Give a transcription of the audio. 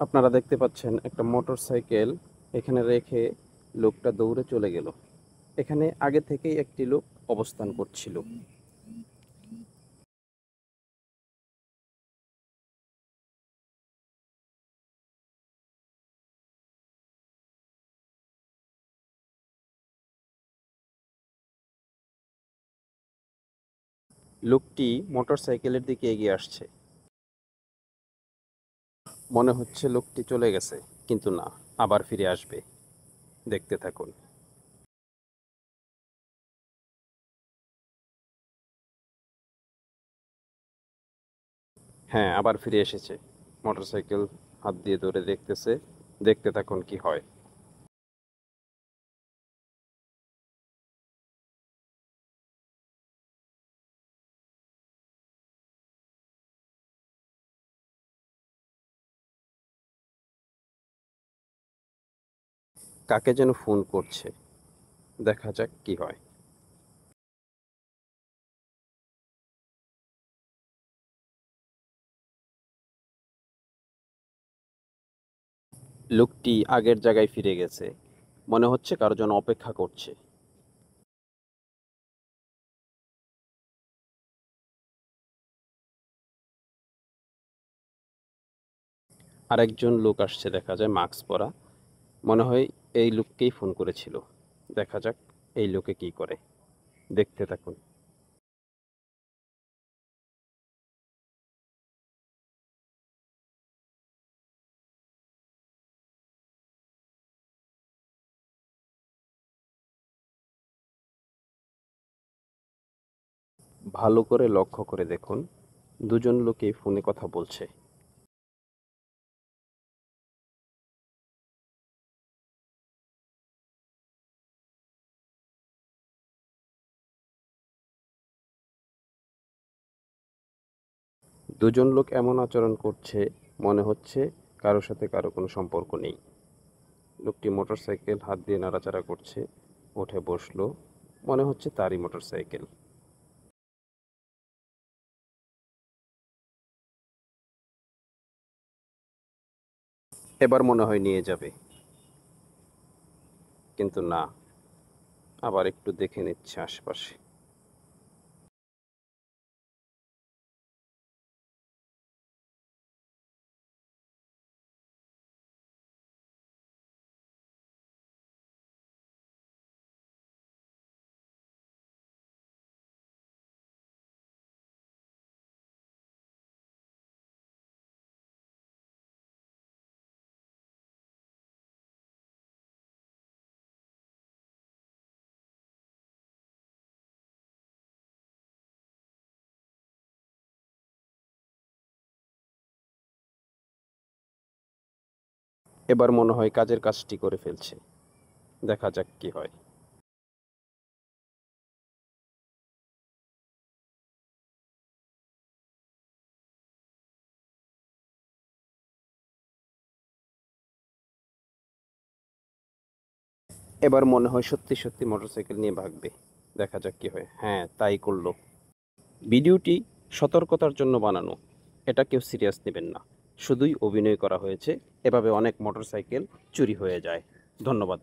আপনারা দেখতে পাচ্ছেন একটা মোটরসাইকেল এখানে রেখে লোকটা দৌড়ে চলে গেল। এখানে আগে থেকেই একটি লোক অবস্থান করছিল। লোকটি মোটরসাইকেলের দিকে এগিয়ে আসছে। মনে হচ্ছে লোকটি চলে গেছে, কিন্তু না, আবার ফিরে আসবে। দেখতে থাকুন। হ্যাঁ, আবার ফিরে এসেছে। মোটরসাইকেল হাত দিয়ে ধরে দেখতেছে। দেখতে থাকুন কি হয়। কাকে যেন ফোন করছে। দেখা যাক কি হয়। লোকটি আগের জায়গায় ফিরে গেছে। মনে হচ্ছে কারো জন্য অপেক্ষা করছে। আরেকজন লোক আসছে, দেখা যায় মাস্ক পরা। মনে হয় এই লোককেই ফোন করেছিল। দেখা যাক এই লোকে কি করে। দেখতে থাকুন। ভালো করে লক্ষ্য করে দেখুন, দুজন লোকই ফোনে কথা বলছে। দুজন লোক এমন আচরণ করছে, মনে হচ্ছে কারোর সাথে কারো কোনো সম্পর্ক নেই। লোকটি মোটরসাইকেল হাত দিয়ে নাড়াচাড়া করছে, উঠে বসলো। মনে হচ্ছে তারই মোটরসাইকেল। এবার মনে হয় নিয়ে যাবে, কিন্তু না, আবার একটু দেখে নিচ্ছে আশেপাশে। এবার মনে হয় কাজের কাজটি করে ফেলছে। দেখা যাক কি হয়। এবার মনে হয় সত্যি সত্যি মোটরসাইকেল নিয়ে ভাগবে। দেখা যাক কি হয়। হ্যাঁ, তাই করলো। ভিডিওটি সতর্কতার জন্য বানানো। এটা কেউ সিরিয়াস নেবেন না। শুধুই অভিনয় করা হয়েছে। এভাবে অনেক মোটরসাইকেল চুরি হয়ে যায়। ধন্যবাদ।